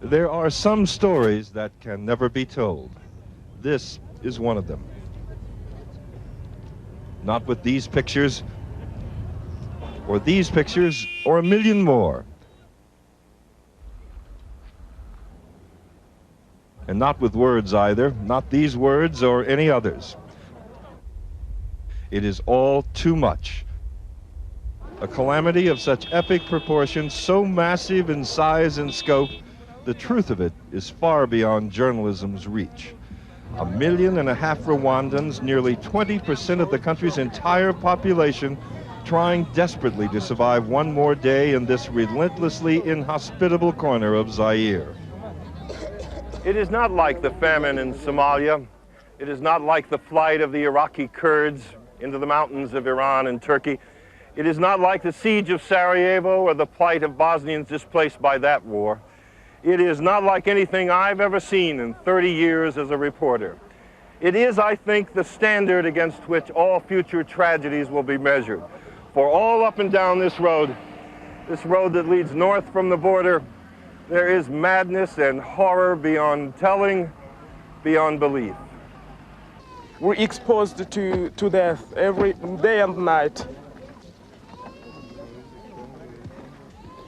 There are some stories that can never be told. This is one of them. Not with these pictures, or these pictures, or a million more. And not with words either, not these words or any others. It is all too much. A calamity of such epic proportions, so massive in size and scope, the truth of it is far beyond journalism's reach. 1.5 million Rwandans, nearly 20% of the country's entire population, trying desperately to survive one more day in this relentlessly inhospitable corner of Zaire. It is not like the famine in Somalia. It is not like the flight of the Iraqi Kurds into the mountains of Iran and Turkey. It is not like the siege of Sarajevo or the plight of Bosnians displaced by that war. It is not like anything I've ever seen in 30 years as a reporter. It is, I think, the standard against which all future tragedies will be measured. For all up and down this road that leads north from the border, there is madness and horror beyond telling, beyond belief. We're exposed to death every day and night.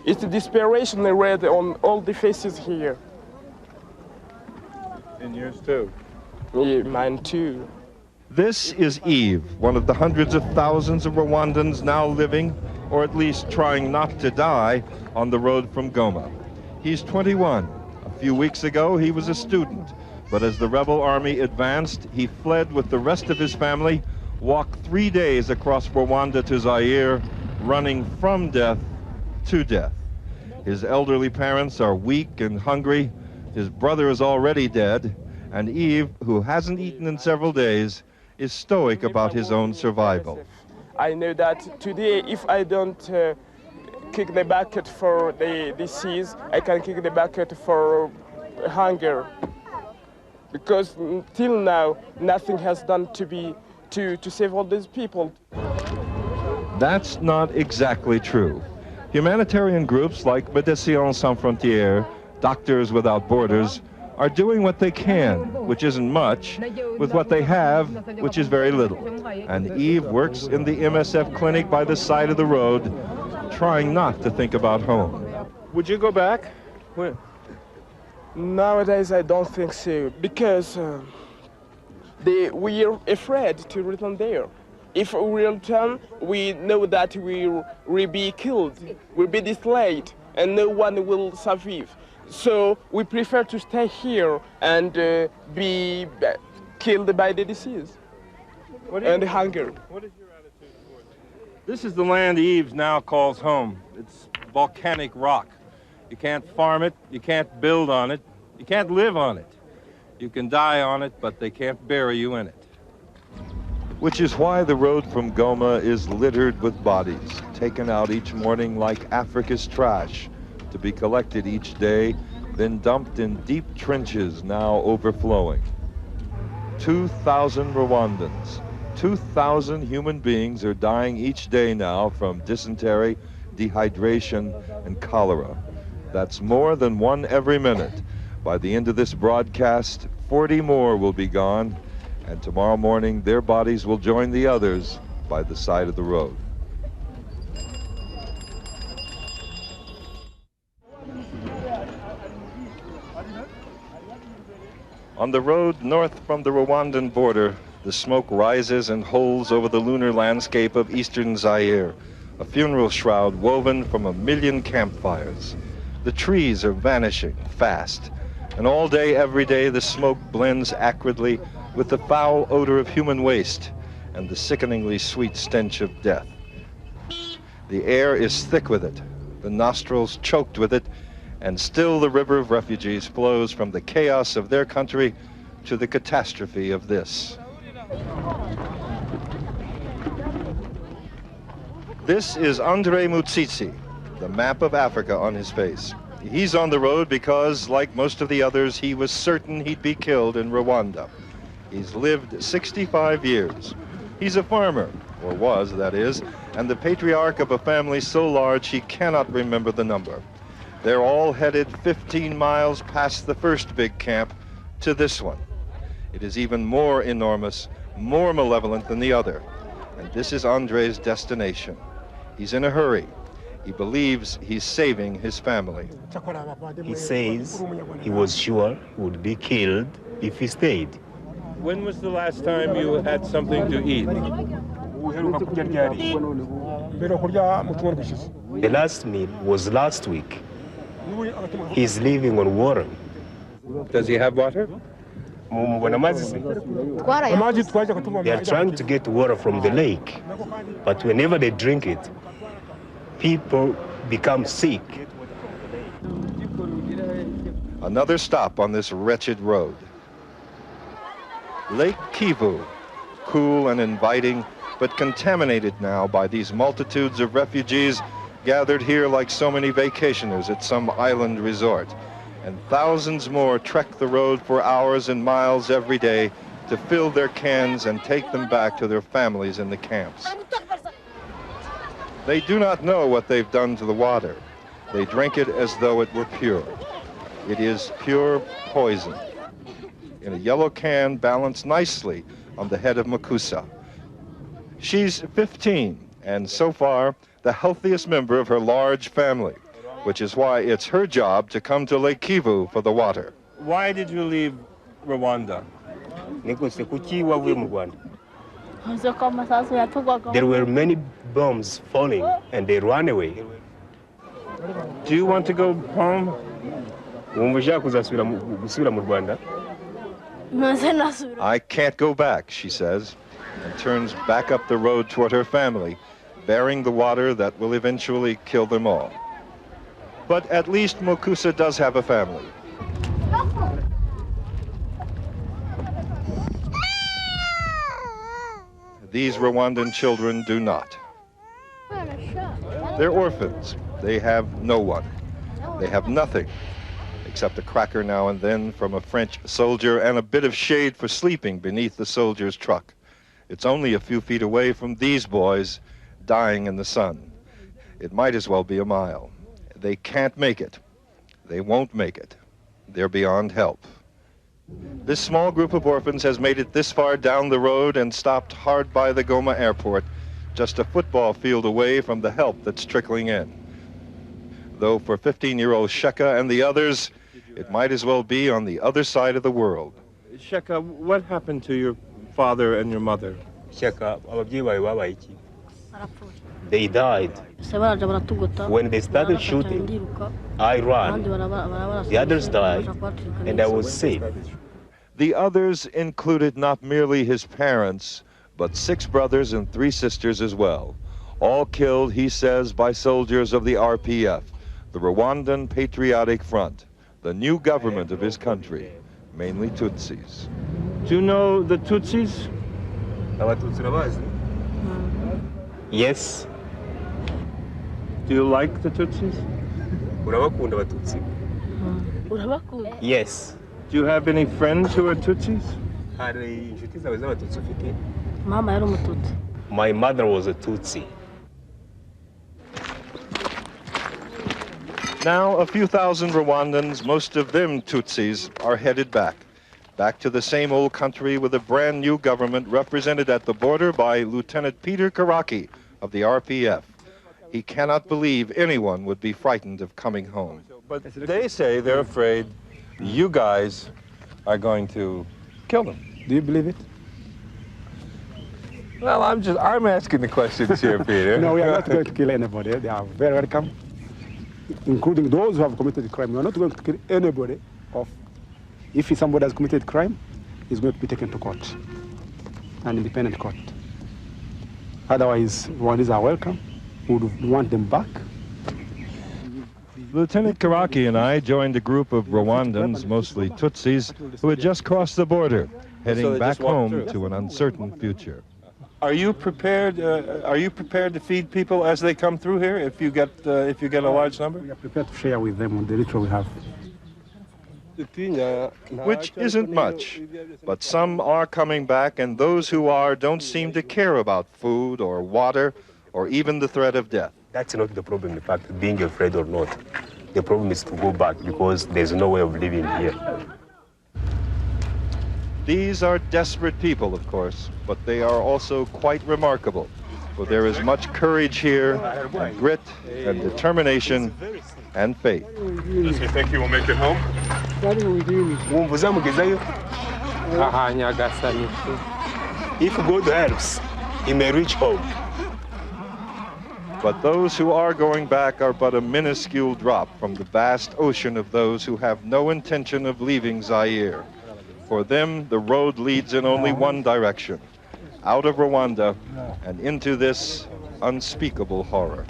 It's the desperation I read on all the faces here. And yours too? Yeah, mine too. This is Yves, one of the hundreds of thousands of Rwandans now living, or at least trying not to die, on the road from Goma. He's 21. A few weeks ago, he was a student, but as the rebel army advanced, he fled with the rest of his family, walked 3 days across Rwanda to Zaire, running from death to death. His elderly parents are weak and hungry. His brother is already dead, and Yves, who hasn't eaten in several days, is stoic about his own survival. I know that today, if I don't kick the bucket for the disease, I can kick the bucket for hunger. Because till now, nothing has done to save all these people. That's not exactly true. Humanitarian groups like Médecins Sans Frontières, Doctors Without Borders, are doing what they can, which isn't much, with what they have, which is very little. And Yves works in the MSF clinic by the side of the road, trying not to think about home. Would you go back? When? Nowadays, I don't think so, because we are afraid to return there. If we return, we know that we will be killed, will be destroyed, and no one will survive. So we prefer to stay here and be killed by the disease and hunger. What is your attitude towards it? This is the land Yves now calls home. It's volcanic rock. You can't farm it, you can't build on it, you can't live on it. You can die on it, but they can't bury you in it. Which is why the road from Goma is littered with bodies, taken out each morning like Africa's trash, to be collected each day, then dumped in deep trenches now overflowing. 2,000 Rwandans, 2,000 human beings are dying each day now from dysentery, dehydration, and cholera. That's more than one every minute. By the end of this broadcast, 40 more will be gone, and tomorrow morning their bodies will join the others by the side of the road. On the road north from the Rwandan border, the smoke rises and holds over the lunar landscape of eastern Zaire, a funeral shroud woven from 1 million campfires. The trees are vanishing fast, and all day, every day, the smoke blends acridly with the foul odor of human waste and the sickeningly sweet stench of death. The air is thick with it, the nostrils choked with it, and still the river of refugees flows from the chaos of their country to the catastrophe of this. This is Andre Mutsitsi, the map of Africa on his face. He's on the road because, like most of the others, he was certain he'd be killed in Rwanda. He's lived 65 years. He's a farmer, or was, that is, and the patriarch of a family so large he cannot remember the number. They're all headed 15 miles past the first big camp to this one. It is even more enormous, more malevolent than the other. And this is Andre's destination. He's in a hurry. He believes he's saving his family. He says he was sure he would be killed if he stayed. When was the last time you had something to eat? The last meal was last week. He's living on water. Does he have water? They are trying to get water from the lake, but whenever they drink it, people become sick. Another stop on this wretched road. Lake Kivu, cool and inviting, but contaminated now by these multitudes of refugees gathered here like so many vacationers at some island resort. And thousands more trek the road for hours and miles every day to fill their cans and take them back to their families in the camps. They do not know what they've done to the water. They drink it as though it were pure. It is pure poison. In a yellow can balanced nicely on the head of Makusa. She's 15, and so far, the healthiest member of her large family, which is why it's her job to come to Lake Kivu for the water. Why did you leave Rwanda? There were many bombs falling and they ran away. Do you want to go home? I can't go back, she says, and turns back up the road toward her family, bearing the water that will eventually kill them all. But at least Makusa does have a family. These Rwandan children do not. They're orphans. They have no one. They have nothing except a cracker now and then from a French soldier and a bit of shade for sleeping beneath the soldier's truck. It's only a few feet away from these boys dying in the sun. It might as well be a mile. They can't make it. They won't make it. They're beyond help. This small group of orphans has made it this far down the road and stopped hard by the Goma airport, just a football field away from the help that's trickling in. Though for 15-year-old Sheka and the others, it might as well be on the other side of the world. Sheka, what happened to your father and your mother? They died. When they started shooting, I ran. The others died, and I was safe. The others included not merely his parents, but 6 brothers and 3 sisters as well. All killed, he says, by soldiers of the RPF, the Rwandan Patriotic Front, the new government of his country, mainly Tutsis. Do you know the Tutsis? Yes. Do you like the Tutsis? Yes. Do you have any friends who are Tutsis? My mother was a Tutsi. Now, a few thousand Rwandans, most of them Tutsis, are headed back to the same old country with a brand new government represented at the border by Lieutenant Peter Karaki of the RPF. He cannot believe anyone would be frightened of coming home. But they say they're afraid you guys are going to kill them. Do you believe it? Well, I'm asking the questions here, Peter. No, we are not going to kill anybody. They are very welcome, including those who have committed crime. We are not going to kill anybody. If somebody has committed crime, he's going to be taken to court, an independent court. Otherwise, Rwandans are welcome. We would want them back. Lieutenant Karaki and I joined a group of Rwandans, mostly Tutsis, who had just crossed the border, heading back home to an uncertain future. Are you prepared to feed people as they come through here if you get a large number? We are prepared to share with them the little we have. Which isn't much, but some are coming back, and those who are don't seem to care about food or water or even the threat of death. That's not the problem, in fact, being afraid or not. the problem is to go back because there's no way of living here. These are desperate people, of course, but they are also quite remarkable, for there is much courage here, and grit, and determination, and faith. Does he think he will make it home? If God helps, he may reach home. But those who are going back are but a minuscule drop from the vast ocean of those who have no intention of leaving Zaire. For them, the road leads in only one direction, out of Rwanda and into this unspeakable horror.